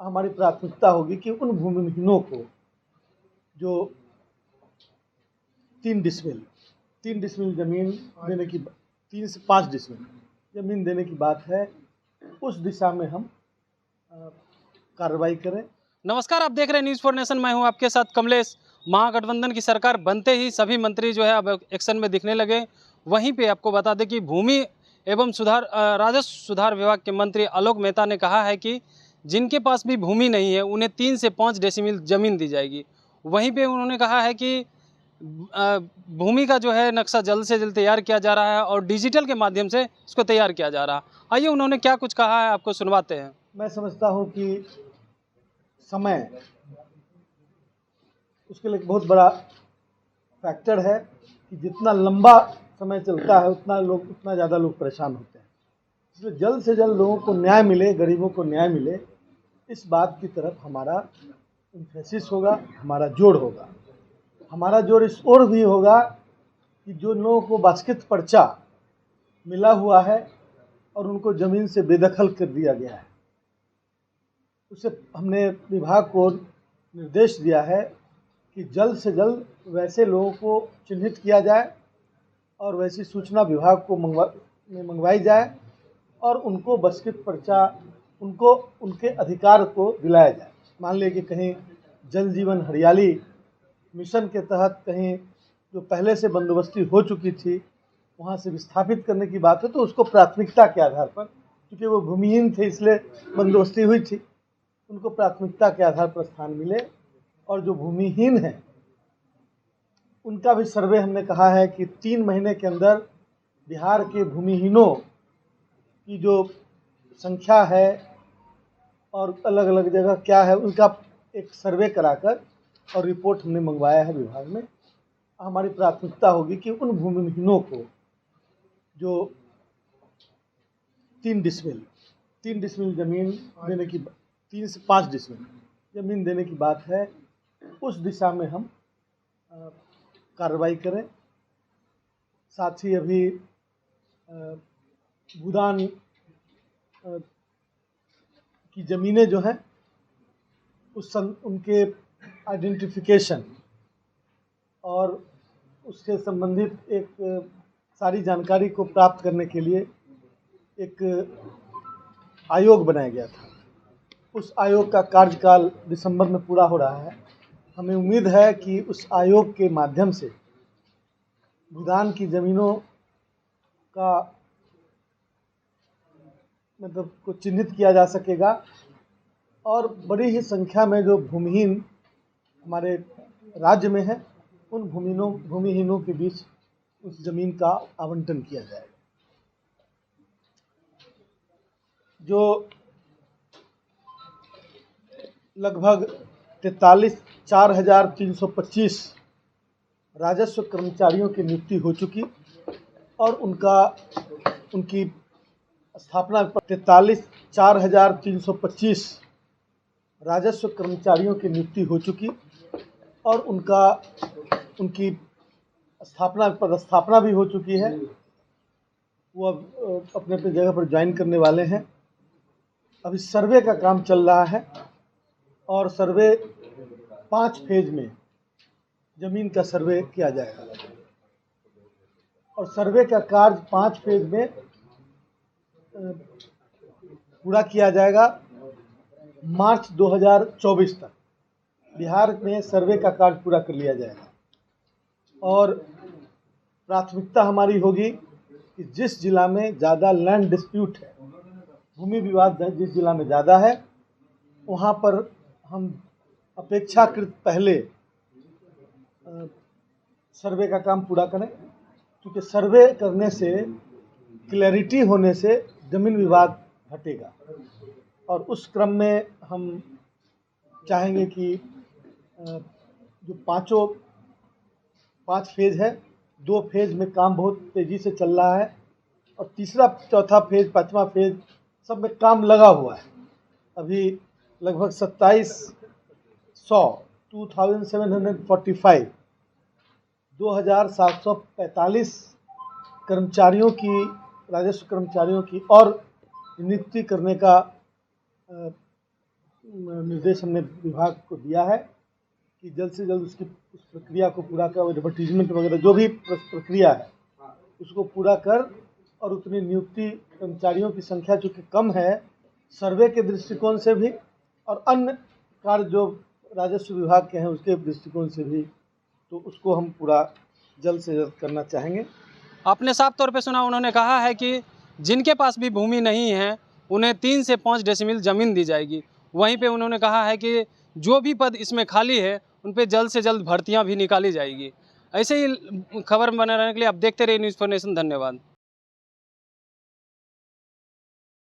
हमारी प्राथमिकता होगी कि उन भूमिहीनों को जो 3 डिसमिल ज़मीन देने की 3 से 5 डिसमिल ज़मीन देने की बात है, उस दिशा में हम कार्रवाई करें। नमस्कार, आप देख रहे हैं न्यूज़ फॉर नेशन। मैं हूं आपके साथ कमलेश। महागठबंधन की सरकार बनते ही सभी मंत्री जो है अब एक्शन में दिखने लगे। वहीं पे आपको बता दें कि भूमि एवं राजस्व सुधार विभाग के मंत्री आलोक मेहता ने कहा है कि जिनके पास भी भूमि नहीं है उन्हें 3 से 5 डेसिमिल ज़मीन दी जाएगी। वहीं पे उन्होंने कहा है कि भूमि का जो है नक्शा जल्द से जल्द तैयार किया जा रहा है और डिजिटल के माध्यम से इसको तैयार किया जा रहा है। आइए उन्होंने क्या कुछ कहा है आपको सुनवाते हैं। मैं समझता हूँ कि समय उसके लिए एक बहुत बड़ा फैक्टर है कि जितना लंबा समय चलता है उतना ज़्यादा लोग परेशान होते हैं। इसलिए जल्द से जल्द लोगों को न्याय मिले, गरीबों को न्याय मिले, इस बात की तरफ हमारा एम्फेसिस होगा, हमारा जोर होगा। हमारा जोर इस ओर भी होगा कि जो लोगों को वास्कित पर्चा मिला हुआ है और उनको ज़मीन से बेदखल कर दिया गया है, उसे हमने विभाग को निर्देश दिया है कि जल्द से जल्द वैसे लोगों को चिन्हित किया जाए और वैसी सूचना विभाग को मंगवाई जाए और उनको वास्कित पर्चा उनको उनके अधिकार को दिलाया जाए। मान लीजिए कि कहीं जल जीवन हरियाली मिशन के तहत कहीं जो पहले से बंदोबस्ती हो चुकी थी वहाँ से विस्थापित करने की बात है, तो उसको प्राथमिकता के आधार पर, क्योंकि वो भूमिहीन थे इसलिए बंदोबस्ती हुई थी, उनको प्राथमिकता के आधार पर स्थान मिले। और जो भूमिहीन हैं उनका भी सर्वे हमने कहा है कि 3 महीने के अंदर बिहार के भूमिहीनों की जो संख्या है और अलग अलग जगह क्या है उनका एक सर्वे कराकर और रिपोर्ट हमने मंगवाया है विभाग में। हमारी प्राथमिकता होगी कि उन भूमिहीनों को जो 3 डिसमिल ज़मीन देने की 3 से 5 डिसमिल ज़मीन देने की बात है, उस दिशा में हम कार्रवाई करें। साथ ही अभी भूदान की ज़मीनें जो हैं उनके आइडेंटिफिकेशन और उससे संबंधित एक सारी जानकारी को प्राप्त करने के लिए एक आयोग बनाया गया था। उस आयोग का कार्यकाल दिसंबर में पूरा हो रहा है। हमें उम्मीद है कि उस आयोग के माध्यम से भूदान की ज़मीनों का मतलब को चिन्हित किया जा सकेगा और बड़ी ही संख्या में जो भूमिहीन हमारे राज्य में हैं उन भूमिहीनों के बीच उस ज़मीन का आवंटन किया जाएगा। जो लगभग 4,325 राजस्व कर्मचारियों की नियुक्ति हो चुकी और उनकी स्थापना 4,325 राजस्व कर्मचारियों की नियुक्ति हो चुकी और उनकी पदस्थापना भी हो चुकी है। वो अब अपने अपने जगह पर ज्वाइन करने वाले हैं। अभी सर्वे का काम चल रहा है और सर्वे 5 फेज में ज़मीन का सर्वे किया जाएगा और सर्वे का कार्य 5 फेज में पूरा किया जाएगा। मार्च 2024 तक बिहार में सर्वे का कार्य पूरा कर लिया जाएगा और प्राथमिकता हमारी होगी कि जिस जिला में ज़्यादा लैंड डिस्प्यूट है, भूमि विवाद जिस जिला में ज़्यादा है, वहाँ पर हम अपेक्षाकृत पहले सर्वे का काम पूरा करें, क्योंकि सर्वे करने से, क्लैरिटी होने से ज़मीन विवाद हटेगा। और उस क्रम में हम चाहेंगे कि जो 5 फेज है, 2 फेज में काम बहुत तेज़ी से चल रहा है और तीसरा, चौथा फेज, 5वां फेज सब में काम लगा हुआ है। अभी लगभग 2,745 कर्मचारियों की, राजस्व कर्मचारियों की और नियुक्ति करने का निर्देश हमने विभाग को दिया है कि जल्द से जल्द उसकी उस प्रक्रिया को पूरा कर, एडवर्टीजमेंट वगैरह जो भी प्रक्रिया है उसको पूरा कर, और उतनी नियुक्ति कर्मचारियों की संख्या चूँकि कम है, सर्वे के दृष्टिकोण से भी और अन्य कार्य जो राजस्व विभाग के हैं उसके दृष्टिकोण से भी, तो उसको हम पूरा जल्द से जल्द करना चाहेंगे। आपने साफ तौर पे सुना, उन्होंने कहा है कि जिनके पास भी भूमि नहीं है उन्हें 3 से 5 डेसिमिल ज़मीन दी जाएगी। वहीं पे उन्होंने कहा है कि जो भी पद इसमें खाली है उन पे जल्द से जल्द भर्तियां भी निकाली जाएगी। ऐसे ही खबर बने रहने के लिए आप देखते रहिए न्यूज़4नेशन। धन्यवाद।